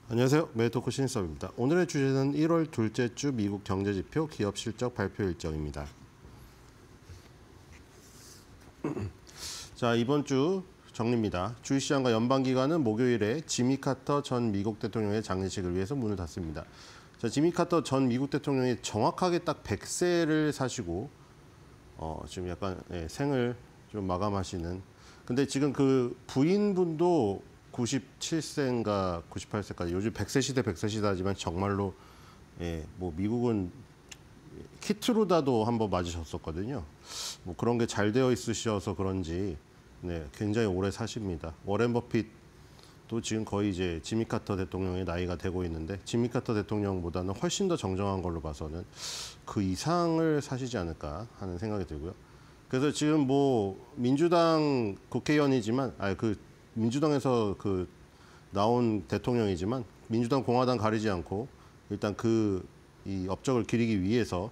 안녕하세요. 메이토크 신인섭입니다. 오늘의 주제는 1월 둘째 주 미국 경제지표 기업 실적 발표 일정입니다. 자, 이번 주 정리입니다. 주식시장과 연방기관은 목요일에 지미 카터 전 미국 대통령의 장례식을 위해서 문을 닫습니다. 자, 지미 카터 전 미국 대통령이 정확하게 딱 100세를 사시고 지금 약간 생을 좀 마감하시는. 근데 지금 그 부인분도 97세인가 98세까지 요즘 100세 시대 100세 시대지만 정말로 뭐 미국은 키트루다도 한번 맞으셨었거든요. 뭐 그런 게 잘 되어 있으셔서 그런지 굉장히 오래 사십니다. 워렌 버핏도 지금 거의 이제 지미 카터 대통령의 나이가 되고 있는데 지미 카터 대통령보다는 훨씬 더 정정한 걸로 봐서는 그 이상을 사시지 않을까 하는 생각이 들고요. 그래서 지금 뭐 민주당 국회의원이지만 민주당에서 나온 대통령이지만 민주당 공화당 가리지 않고 일단 이 업적을 기리기 위해서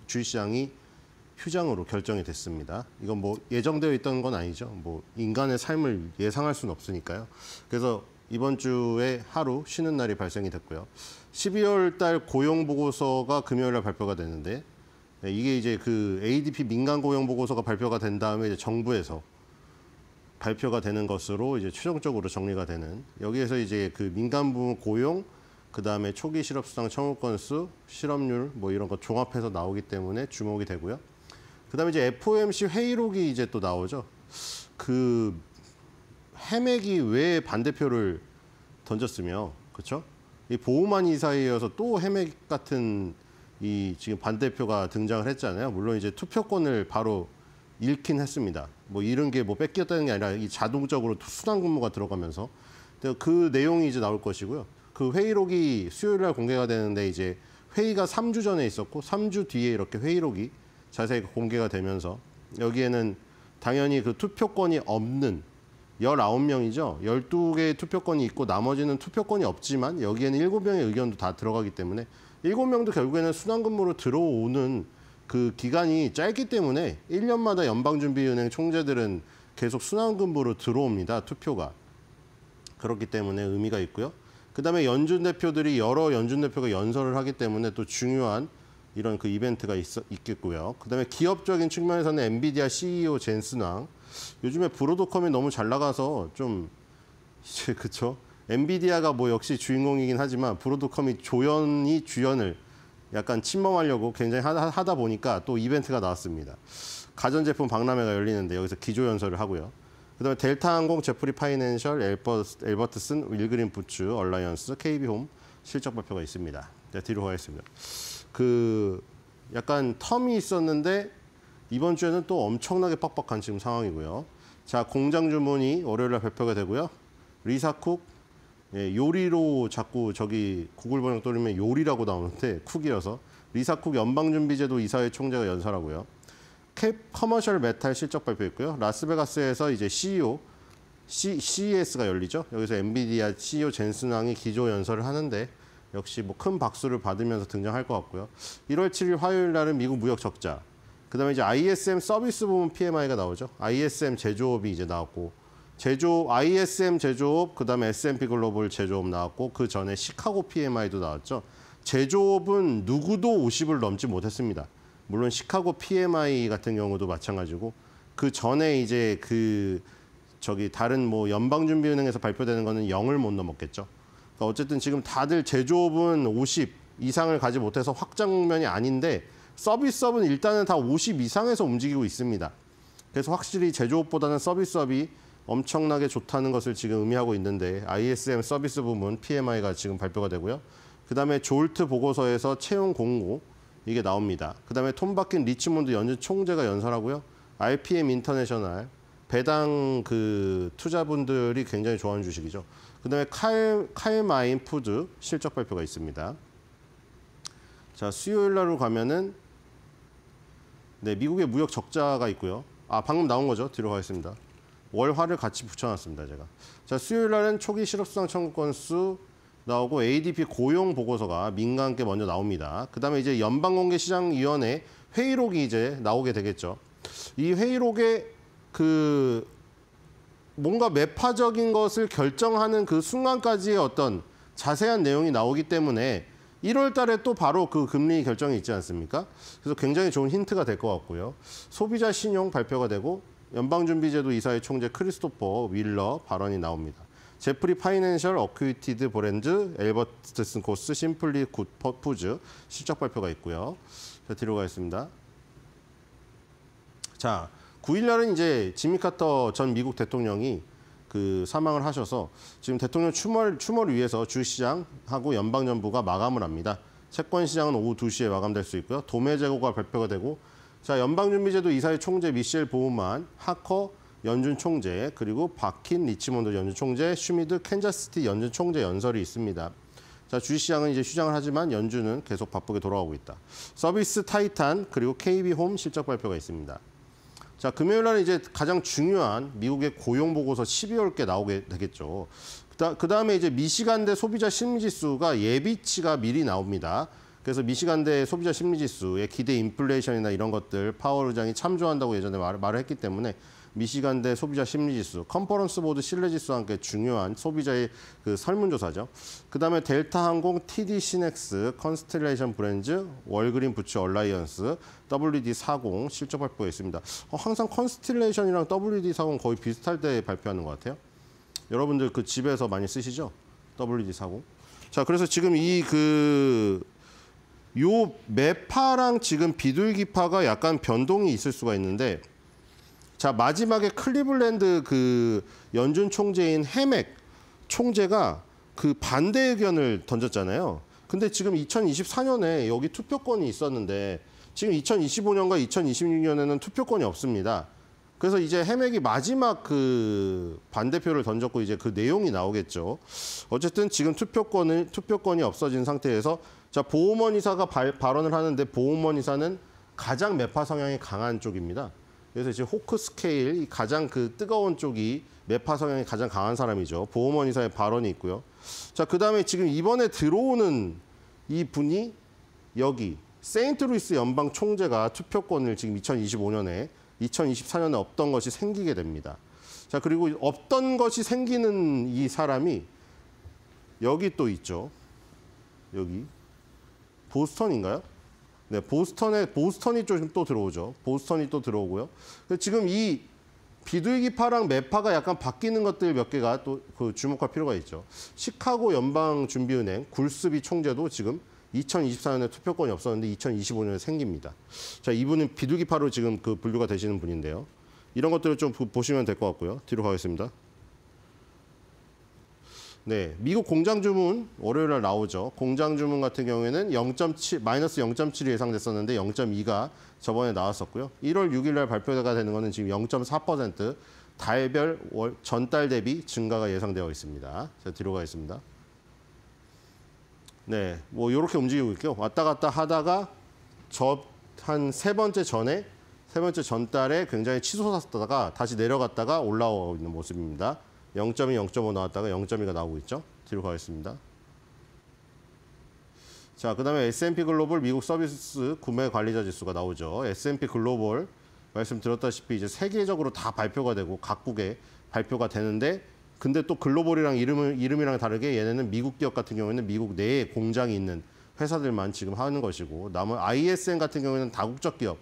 주식시장이 휴장으로 결정이 됐습니다. 이건 뭐 예정되어 있던 건 아니죠. 뭐 인간의 삶을 예상할 수는 없으니까요. 그래서 이번 주에 하루 쉬는 날이 발생이 됐고요. 12월 달 고용 보고서가 금요일 날 발표가 되는데 이게 이제 그 ADP 민간 고용 보고서가 발표가 된 다음에 이제 정부에서 발표가 되는 것으로 이제 최종적으로 정리가 되는, 여기에서 이제 그 민간 부문 고용, 그 다음에 초기 실업 수당 청구 건수, 실업률 뭐 이런 거 종합해서 나오기 때문에 주목이 되고요. 그 다음에 이제 FOMC 회의록이 이제 또 나오죠. 그 해맥이 왜 반대표를 던졌으며, 그렇죠? 이 보우만 이사에 이어서 또 해맥 같은 이 지금 반대표가 등장을 했잖아요. 물론 이제 투표권을 바로 잃긴 했습니다. 뭐 이런 게 뭐 뺏겼다는 게 아니라 이 자동적으로 순환 근무가 들어가면서 그 내용이 이제 나올 것이고요. 그 회의록이 수요일 날 공개가 되는데 이제 회의가 3주 전에 있었고 3주 뒤에 이렇게 회의록이 자세히 공개가 되면서 여기에는 당연히 그 투표권이 없는 19명이죠. 12개의 투표권이 있고 나머지는 투표권이 없지만 여기에는 7명의 의견도 다 들어가기 때문에 7명도 결국에는 순환 근무로 들어오는 그 기간이 짧기 때문에 1년마다 연방준비은행 총재들은 계속 순환근무로 들어옵니다. 투표가. 그렇기 때문에 의미가 있고요. 그다음에 연준 대표들이 여러 연준 대표가 연설을 하기 때문에 또 중요한 이런 그 이벤트가 있겠고요. 그다음에 기업적인 측면에서는 엔비디아 CEO 젠슨 왕. 요즘에 브로드컴이 너무 잘 나가서 좀 이제 그쵸? 엔비디아가 뭐 역시 주인공이긴 하지만 브로드컴이 조연이 주연을 약간 침범하려고 굉장히 하다 보니까 또 이벤트가 나왔습니다. 가전제품 박람회가 열리는데 여기서 기조연설을 하고요. 그다음에 델타항공, 제프리 파이낸셜, 엘버트슨, 윌그린 부츠, 얼라이언스, KB홈 실적 발표가 있습니다. 네, 뒤로 가겠습니다. 그 약간 텀이 있었는데 이번 주에는 또 엄청나게 빡빡한 지금 상황이고요. 자, 공장 주문이 월요일 날 발표가 되고요. 리사 쿡, 요리로 자꾸 저기 구글 번역 돌리면 요리라고 나오는데 쿡이어서 리사 쿡 연방준비제도 이사회 총재가 연설하고요. 캡 커머셜 메탈 실적 발표했고요. 라스베가스에서 이제 CES가 열리죠. 여기서 엔비디아 CEO 젠슨 왕이 기조 연설을 하는데 역시 뭐 큰 박수를 받으면서 등장할 것 같고요. 1월 7일 화요일 날은 미국 무역 적자. 그다음에 이제 ISM 서비스 부문 PMI가 나오죠. ISM 제조업이 이제 나왔고. ISM 제조업, 그다음에 S&P 글로벌 제조업 나왔고 그 전에 시카고 PMI도 나왔죠. 제조업은 누구도 50을 넘지 못했습니다. 물론 시카고 PMI 같은 경우도 마찬가지고 그 전에 이제 다른 뭐 연방준비은행에서 발표되는 거는 0을 못 넘었겠죠. 그러니까 어쨌든 지금 다들 제조업은 50 이상을 가지 못해서 확장 국면이 아닌데 서비스업은 일단은 다 50 이상에서 움직이고 있습니다. 그래서 확실히 제조업보다는 서비스업이 엄청나게 좋다는 것을 지금 의미하고 있는데 ISM 서비스 부문 PMI가 지금 발표가 되고요. 그다음에 졸트 보고서에서 채용 공고 이게 나옵니다. 그다음에 톰 바킨 리치몬드 연준 총재가 연설하고요. RPM 인터내셔널 배당 그 투자분들이 굉장히 좋아하는 주식이죠. 그다음에 칼마인 푸드 실적 발표가 있습니다. 자, 수요일 날로 가면은 미국의 무역 적자가 있고요. 방금 나온 거죠. 뒤로 가겠습니다. 월화를 같이 붙여놨습니다, 제가. 자, 수요일 날은 초기 실업수당 청구 건수 나오고 ADP 고용 보고서가 민간께 먼저 나옵니다. 그다음에 이제 연방공개시장위원회 회의록이 이제 나오게 되겠죠. 이 회의록에 뭔가 매파적인 것을 결정하는 그 순간까지의 어떤 자세한 내용이 나오기 때문에 1월 달에 또 바로 그 금리 결정이 있지 않습니까? 그래서 굉장히 좋은 힌트가 될 것 같고요. 소비자 신용 발표가 되고 연방준비제도 이사회 총재 크리스토퍼 윌러 발언이 나옵니다. 제프리 파이낸셜 어큐이티드 브랜드, 엘버트슨 코스, 심플리 굿 푸즈 실적 발표가 있고요. 자, 뒤로 가겠습니다. 자, 9일 날은 이제 지미 카터 전 미국 대통령이 그 사망을 하셔서 지금 대통령 추모를 위해서 주시장하고 연방정부가 마감을 합니다. 채권시장은 오후 2시에 마감될 수 있고요. 도매 재고가 발표가 되고, 자, 연방준비제도 이사회 총재 미셸 보우만, 하커 연준 총재, 그리고 바킨 리치몬드 연준 총재, 슈미드 캔자스시티 연준 총재 연설이 있습니다. 자, 주식시장은 이제 휴장을 하지만 연준은 계속 바쁘게 돌아오고 있다. 서비스 타이탄 그리고 KB홈 실적 발표가 있습니다. 자, 금요일 날은 이제 가장 중요한 미국의 고용 보고서 12월께 나오게 되겠죠. 그다음에 이제 미시간대 소비자 심리지수가 예비치가 미리 나옵니다. 그래서 미시간대 소비자 심리지수의 기대 인플레이션이나 이런 것들 파월 의장이 참조한다고 예전에 말을 했기 때문에 미시간대 소비자 심리지수, 컨퍼런스 보드 신뢰지수와 함께 중요한 소비자의 그 설문조사죠. 그다음에 델타 항공, TD 시넥스, 컨스텔레이션 브랜즈, 월그린 부츠 얼라이언스, WD40 실적 발표가 있습니다. 항상 컨스텔레이션이랑 WD40 거의 비슷할 때 발표하는 것 같아요. 여러분들 그 집에서 많이 쓰시죠? WD40. 자, 그래서 지금 요 매파랑 지금 비둘기파가 약간 변동이 있을 수가 있는데, 자, 마지막에 클리블랜드 그 연준 총재인 해맥 총재가 그 반대 의견을 던졌잖아요. 근데 지금 2024년에 여기 투표권이 있었는데 지금 2025년과 2026년에는 투표권이 없습니다. 그래서 이제 해맥이 마지막 그 반대표를 던졌고 이제 그 내용이 나오겠죠. 어쨌든 지금 투표권이 없어진 상태에서, 자, 보우먼 이사가 발언을 하는데 보우먼 이사는 가장 매파 성향이 강한 쪽입니다. 그래서 이제 호크 스케일, 가장 그 뜨거운 쪽이 매파 성향이 가장 강한 사람이죠. 보우먼 이사의 발언이 있고요. 자, 그다음에 지금 이번에 들어오는 이 분이 여기 세인트루이스 연방 총재가 투표권을 지금 2025년에 2024년에 없던 것이 생기게 됩니다. 자, 그리고 없던 것이 생기는 이 사람이 여기 또 있죠. 여기 보스턴인가요? 네, 보스턴이 좀 또 들어오죠. 보스턴이 또 들어오고요. 지금 이 비둘기파랑 매파가 약간 바뀌는 것들 몇 개가 또 그 주목할 필요가 있죠. 시카고 연방준비은행 굴스비 총재도 지금 2024년에 투표권이 없었는데 2025년에 생깁니다. 자, 이분은 비둘기파로 지금 그 분류가 되시는 분인데요. 이런 것들을 좀 보시면 될 것 같고요. 뒤로 가겠습니다. 네, 미국 공장 주문 월요일 날 나오죠. 공장 주문 같은 경우에는 마이너스 0.7이 예상됐었는데 0.2가 저번에 나왔었고요. 1월 6일 날 발표가 되는 거는 지금 0.4% 달별 전달 대비 증가가 예상되어 있습니다. 자, 뒤로 가겠습니다. 네, 뭐 이렇게 움직이고 있고요. 왔다 갔다 하다가 한 세 번째 전달에 굉장히 치솟았다가 다시 내려갔다가 올라오고 있는 모습입니다. 0.2, 0.5 나왔다가 0.2가 나오고 있죠. 뒤로 가겠습니다. 자, 그다음에 S&P 글로벌 미국 서비스 구매 관리자 지수가 나오죠. S&P 글로벌 말씀드렸다시피 이제 세계적으로 다 발표가 되고 각국에 발표가 되는데, 근데 또 글로벌이랑 이름이랑 다르게 얘네는 미국 기업 같은 경우에는 미국 내에 공장이 있는 회사들만 지금 하는 것이고, 남은 ISM 같은 경우에는 다국적 기업,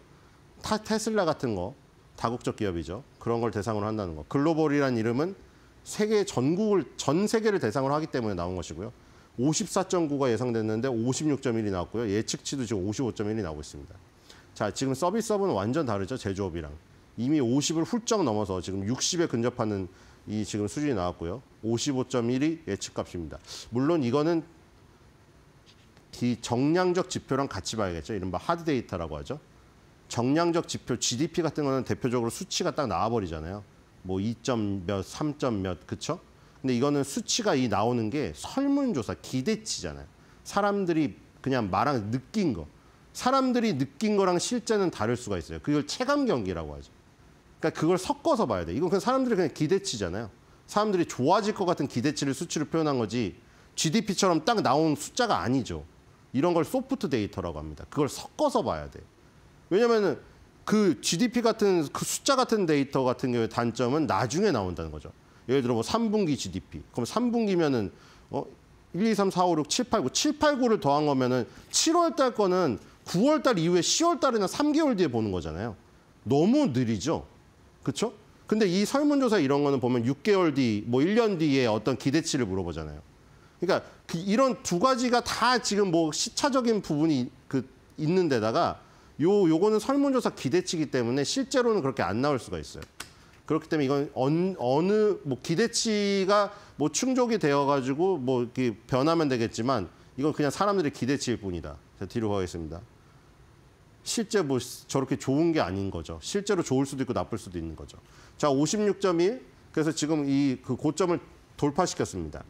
테슬라 같은 거 다국적 기업이죠. 그런 걸 대상으로 한다는 거. 글로벌이란 이름은 전 세계를 대상으로 하기 때문에 나온 것이고요. 54.9가 예상됐는데 56.1이 나왔고요. 예측치도 지금 55.1이 나오고 있습니다. 자, 지금 서비스업은 완전 다르죠. 제조업이랑. 이미 50을 훌쩍 넘어서 지금 60에 근접하는 이 지금 수준이 나왔고요. 55.1이 예측값입니다. 물론 이거는 정량적 지표랑 같이 봐야겠죠. 이른바 하드 데이터라고 하죠. 정량적 지표, GDP 같은 거는 대표적으로 수치가 딱 나와버리잖아요. 뭐 2점 몇, 3점 몇, 그쵸? 근데 이거는 수치가 나오는 게 설문조사, 기대치잖아요. 사람들이 그냥 느낀 거. 사람들이 느낀 거랑 실제는 다를 수가 있어요. 그걸 체감 경기라고 하죠. 그러니까 그걸 섞어서 봐야 돼. 이건 그냥 사람들이 그냥 기대치잖아요. 사람들이 좋아질 것 같은 기대치를 수치로 표현한 거지 GDP처럼 딱 나온 숫자가 아니죠. 이런 걸 소프트 데이터라고 합니다. 그걸 섞어서 봐야 돼. 왜냐면은 그 GDP 같은 그 숫자 같은 데이터 같은 경우에 단점은 나중에 나온다는 거죠. 예를 들어 뭐 3분기 GDP. 그럼 3분기면은 1, 2, 3, 4, 5, 6, 7, 8, 9. 7, 8, 9를 더한 거면은 7월 달 거는 9월 달 이후에 10월 달이나 3개월 뒤에 보는 거잖아요. 너무 느리죠? 그렇죠? 근데 이 설문조사 이런 거는 보면 6개월 뒤, 뭐 1년 뒤에 어떤 기대치를 물어보잖아요. 그러니까 이런 두 가지가 다 지금 뭐 시차적인 부분이 있는 데다가 요거는 설문조사 기대치이기 때문에 실제로는 그렇게 안 나올 수가 있어요. 그렇기 때문에 이건 어느 뭐 기대치가 뭐 충족이 되어가지고 뭐 이렇게 변하면 되겠지만 이건 그냥 사람들의 기대치일 뿐이다. 자, 뒤로 가겠습니다. 실제 뭐 저렇게 좋은 게 아닌 거죠. 실제로 좋을 수도 있고 나쁠 수도 있는 거죠. 자, 56.1. 그래서 지금 그 고점을 돌파시켰습니다.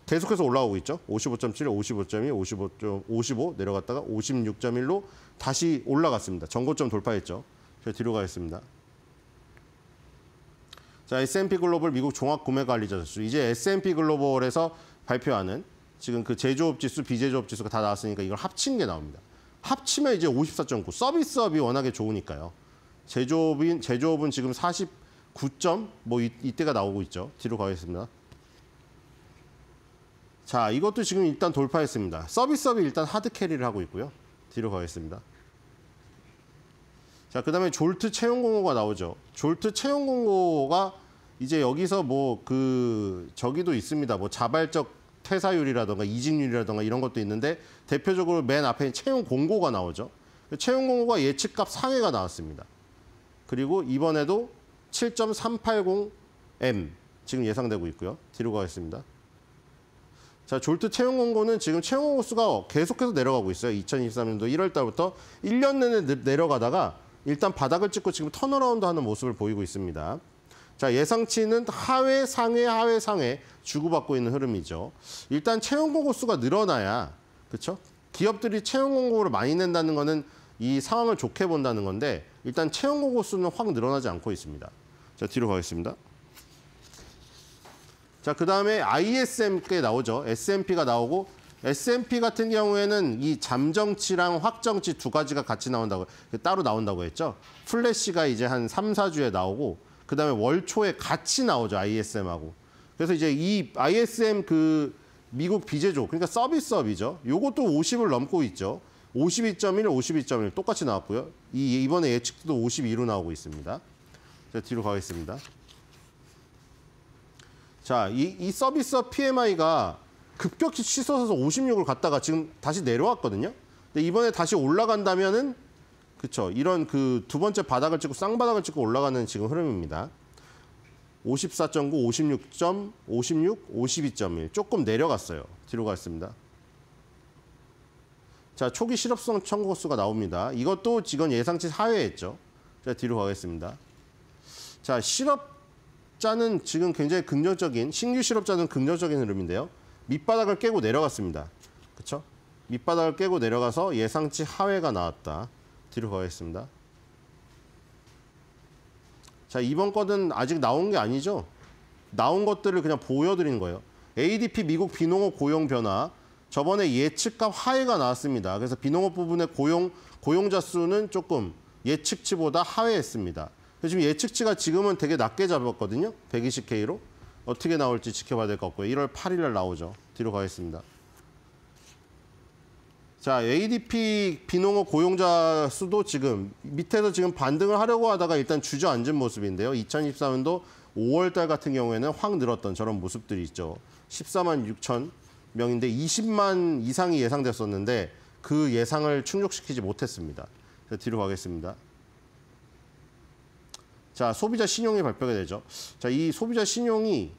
계속해서 올라오고 있죠. 55.7, 55.2, 55 내려갔다가 56.1로 다시 올라갔습니다. 전고점 돌파했죠. 자, 뒤로 가겠습니다. 자, S&P 글로벌 미국 종합구매관리자 지수. 이제 S&P 글로벌에서 발표하는 지금 그 제조업 지수, 비제조업 지수가 다 나왔으니까 이걸 합친 게 나옵니다. 합치면 이제 54.9. 서비스업이 워낙에 좋으니까요. 제조업은 지금 49점 뭐 이때가 나오고 있죠. 뒤로 가겠습니다. 자, 이것도 지금 일단 돌파했습니다. 서비스업이 일단 하드 캐리를 하고 있고요. 뒤로 가겠습니다. 자, 그다음에 졸트 채용 공고가 나오죠. 졸트 채용 공고가 이제 여기서 뭐 저기도 있습니다. 뭐 자발적 퇴사율이라든가 이직률이라든가 이런 것도 있는데 대표적으로 맨 앞에 채용 공고가 나오죠. 채용 공고가 예측값 상회가 나왔습니다. 그리고 이번에도 7.380M 지금 예상되고 있고요. 뒤로 가겠습니다. 자, 졸트 채용 공고는 지금 채용 공고 수가 계속해서 내려가고 있어요. 2023년도 1월 달부터 1년 내내 내려가다가 일단 바닥을 찍고 지금 턴어라운드 하는 모습을 보이고 있습니다. 자, 예상치는 하회, 상회, 하회, 상회 주고받고 있는 흐름이죠. 일단 채용 공고 수가 늘어나야, 그렇죠? 기업들이 채용 공고를 많이 낸다는 거는 이 상황을 좋게 본다는 건데 일단 채용 공고 수는 확 늘어나지 않고 있습니다. 자, 뒤로 가겠습니다. 자, 그다음에 ISM께 나오죠. S&P가 나오고 S&P 같은 경우에는 이 잠정치랑 확정치 두 가지가 같이 나온다고 따로 나온다고 했죠. 플래시가 이제 한 3, 4주에 나오고 그다음에 월 초에 같이 나오죠. ISM하고. 그래서 이제 이 ISM 미국 비제조 그러니까 서비스업이죠. 요것도 50을 넘고 있죠. 52.1, 52.1 똑같이 나왔고요. 이번에 예측도 52로 나오고 있습니다. 자, 뒤로 가겠습니다. 자, 이 서비스업 PMI가 급격히 치솟아서 56을 갔다가 지금 다시 내려왔거든요. 근데 이번에 다시 올라간다면은 그렇죠. 이런 두 번째 바닥을 찍고 쌍바닥을 찍고 올라가는 지금 흐름입니다. 54.9, 56점, 56, 52.1 조금 내려갔어요. 뒤로 갔습니다. 자, 초기 실업성 청구 수가 나옵니다. 이것도 지금 예상치 하회했죠. 자, 뒤로 가겠습니다. 자, 실업자는 지금 굉장히 긍정적인 신규 실업자는 긍정적인 흐름인데요. 밑바닥을 깨고 내려갔습니다. 그렇죠? 밑바닥을 깨고 내려가서 예상치 하회가 나왔다. 뒤로 가겠습니다. 자, 이번 거는 아직 나온 게 아니죠. 나온 것들을 그냥 보여드리는 거예요. ADP 미국 비농업 고용 변화. 저번에 예측값 하회가 나왔습니다. 그래서 비농업 부분의 고용자 수는 조금 예측치보다 하회했습니다. 지금 예측치가 지금은 되게 낮게 잡았거든요. 120K로. 어떻게 나올지 지켜봐야 될 것 같고요. 1월 8일 날 나오죠. 뒤로 가겠습니다. 자, ADP 비농업 고용자 수도 지금 밑에서 지금 반등을 하려고 하다가 일단 주저앉은 모습인데요. 2024년도 5월 달 같은 경우에는 확 늘었던 저런 모습들이 있죠. 14만 6천 명인데 20만 이상이 예상됐었는데 그 예상을 충족시키지 못했습니다. 자, 뒤로 가겠습니다. 자, 소비자 신용이 발표가 되죠. 자, 이 소비자 신용이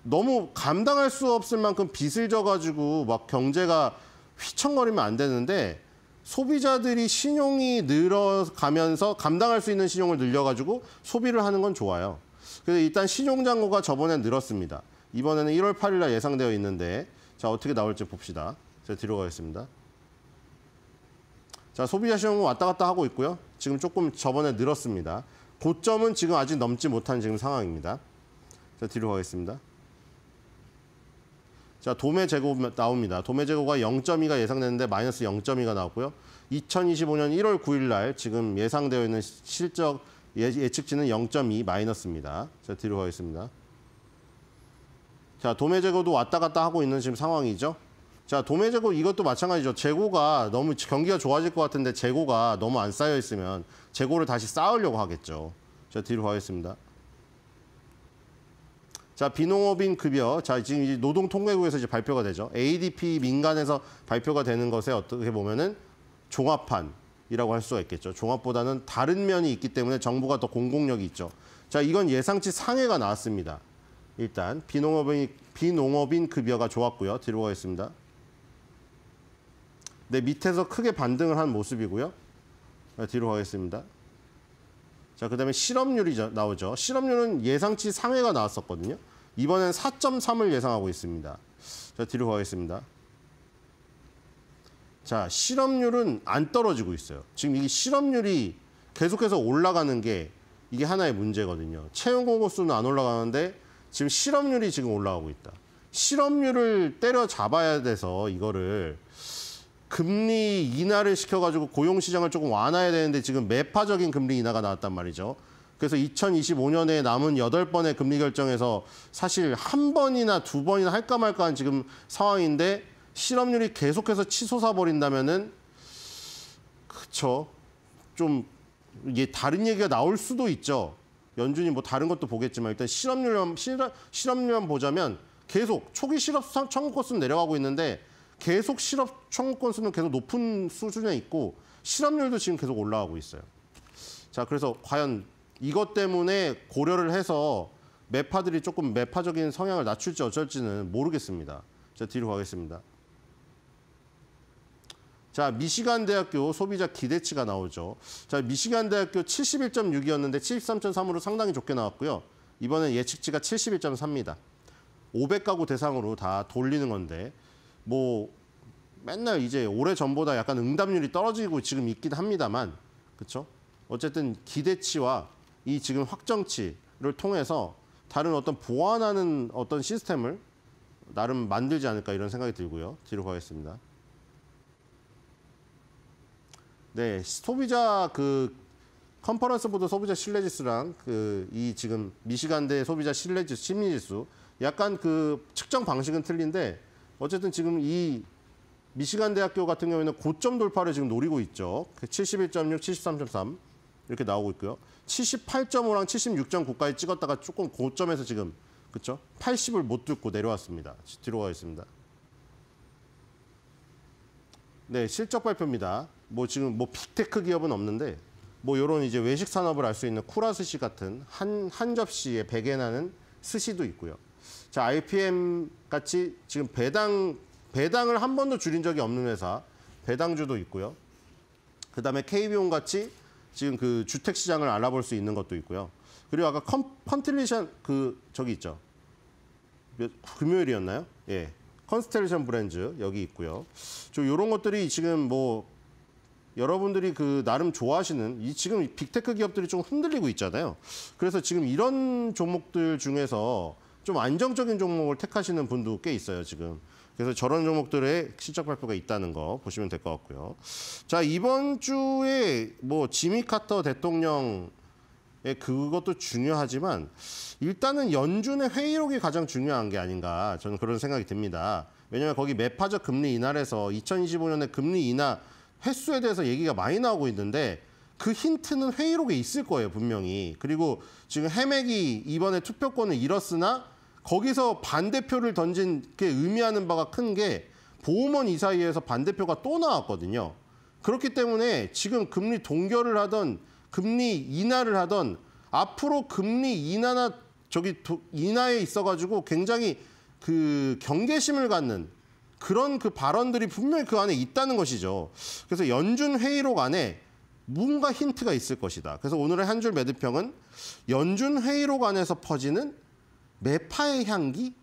너무 감당할 수 없을 만큼 빚을 져가지고 막 경제가 휘청거리면 안 되는데 소비자들이 신용이 늘어가면서 감당할 수 있는 신용을 늘려가지고 소비를 하는 건 좋아요. 그래서 일단 신용잔고가 저번에 늘었습니다. 이번에는 1월 8일 날 예상되어 있는데 자, 어떻게 나올지 봅시다. 제가 뒤로 가겠습니다. 자, 소비자 신용은 왔다 갔다 하고 있고요. 지금 조금 저번에 늘었습니다. 고점은 지금 아직 넘지 못한 지금 상황입니다. 자, 뒤로 가겠습니다. 자, 도매 재고 나옵니다. 도매 재고가 0.2가 예상되는데 마이너스 0.2가 나왔고요. 2025년 1월 9일 날 지금 예상되어 있는 실적 예측치는 0.2 마이너스입니다. 자, 뒤로 가겠습니다. 자, 도매 재고도 왔다 갔다 하고 있는 지금 상황이죠. 자, 도매 재고 이것도 마찬가지죠. 재고가 너무 경기가 좋아질 것 같은데 재고가 너무 안 쌓여 있으면 재고를 다시 쌓으려고 하겠죠. 자, 뒤로 가겠습니다. 자, 비농업인 급여. 자, 지금 이제 노동통계국에서 이제 발표가 되죠. ADP 민간에서 발표가 되는 것에 어떻게 보면은 종합판이라고 할 수가 있겠죠. 종합보다는 다른 면이 있기 때문에 정부가 더 공공력이 있죠. 자, 이건 예상치 상해가 나왔습니다. 일단 비농업인 급여가 좋았고요. 뒤로 가겠습니다. 네, 밑에서 크게 반등을 한 모습이고요. 뒤로 가겠습니다. 자, 그다음에 실업률이 나오죠. 실업률은 예상치 상회가 나왔었거든요. 이번엔 4.3을 예상하고 있습니다. 자, 뒤로 가겠습니다. 자, 실업률은 안 떨어지고 있어요. 지금 이 실업률이 계속해서 올라가는 게 이게 하나의 문제거든요. 채용 공고 수는 안 올라가는데 지금 실업률이 지금 올라가고 있다. 실업률을 때려잡아야 돼서 이거를 금리 인하를 시켜가지고 고용시장을 조금 완화해야 되는데 지금 매파적인 금리 인하가 나왔단 말이죠. 그래서 2025년에 남은 8번의 금리 결정에서 사실 한 번이나 두 번이나 할까 말까 한 지금 상황인데 실업률이 계속해서 치솟아 버린다면은 그쵸. 좀 이게 다른 얘기가 나올 수도 있죠. 연준이 뭐 다른 것도 보겠지만 일단 실업률만 보자면 계속 초기 실업 청구 건수는 내려가고 있는데 계속 실업 청구 건수는 계속 높은 수준에 있고 실업률도 지금 계속 올라가고 있어요. 자, 그래서 과연 이것 때문에 고려를 해서 매파들이 조금 매파적인 성향을 낮출지 어쩔지는 모르겠습니다. 자, 뒤로 가겠습니다. 자, 미시간 대학교 소비자 기대치가 나오죠. 자, 미시간 대학교 71.6이었는데 73.3으로 상당히 좋게 나왔고요. 이번엔 예측치가 71.3입니다. 500가구 대상으로 다 돌리는 건데 뭐 맨날 이제 오래전보다 약간 응답률이 떨어지고 지금 있긴 합니다만 그렇죠? 어쨌든 기대치와 이 지금 확정치를 통해서 다른 어떤 보완하는 어떤 시스템을 나름 만들지 않을까 이런 생각이 들고요. 뒤로 가겠습니다. 네, 소비자 컨퍼런스 보드 소비자 신뢰지수랑 이 지금 미시간대 소비자 신뢰지수 심리지수 약간 측정 방식은 틀린데 어쨌든 지금 이 미시간 대학교 같은 경우에는 고점 돌파를 지금 노리고 있죠. 71.6, 73.3 이렇게 나오고 있고요. 78.5랑 76.9까지 찍었다가 조금 고점에서 지금 그렇죠? 80을 못 뚫고 내려왔습니다. 뒤로 가겠습니다. 네, 실적 발표입니다. 뭐 지금 뭐 빅테크 기업은 없는데 뭐 이런 이제 외식 산업을 알 수 있는 쿠라 스시 같은 한 접시에 100에 나는 스시도 있고요. 자, RPM 같이 지금 배당을 한 번도 줄인 적이 없는 회사 배당주도 있고요. 그다음에 KB온 같이 지금 주택 시장을 알아볼 수 있는 것도 있고요. 그리고 아까 컨텔리션 저기 있죠. 금요일이었나요? 예. 컨스텔레이션 브랜드 여기 있고요. 이런 것들이 지금 뭐 여러분들이 나름 좋아하시는 지금 빅테크 기업들이 좀 흔들리고 있잖아요. 그래서 지금 이런 종목들 중에서 좀 안정적인 종목을 택하시는 분도 꽤 있어요, 지금. 그래서 저런 종목들의 실적 발표가 있다는 거 보시면 될 것 같고요. 자, 이번 주에 뭐 지미 카터 대통령의 그것도 중요하지만 일단은 연준의 회의록이 가장 중요한 게 아닌가 저는 그런 생각이 듭니다. 왜냐하면 거기 매파적 금리 인하에서 2025년에 금리 인하 횟수에 대해서 얘기가 많이 나오고 있는데 그 힌트는 회의록에 있을 거예요, 분명히. 그리고 지금 해맥이 이번에 투표권을 잃었으나 거기서 반대표를 던진 게 의미하는 바가 큰 게 보험원 이사회에서 반대표가 또 나왔거든요. 그렇기 때문에 지금 금리 동결을 하던 금리 인하를 하던 앞으로 금리 인하나 인하에 있어가지고 굉장히 경계심을 갖는 그런 발언들이 분명히 그 안에 있다는 것이죠. 그래서 연준 회의록 안에 뭔가 힌트가 있을 것이다. 그래서 오늘의 한 줄 매듭평은 연준 회의록 안에서 퍼지는 매파의 향기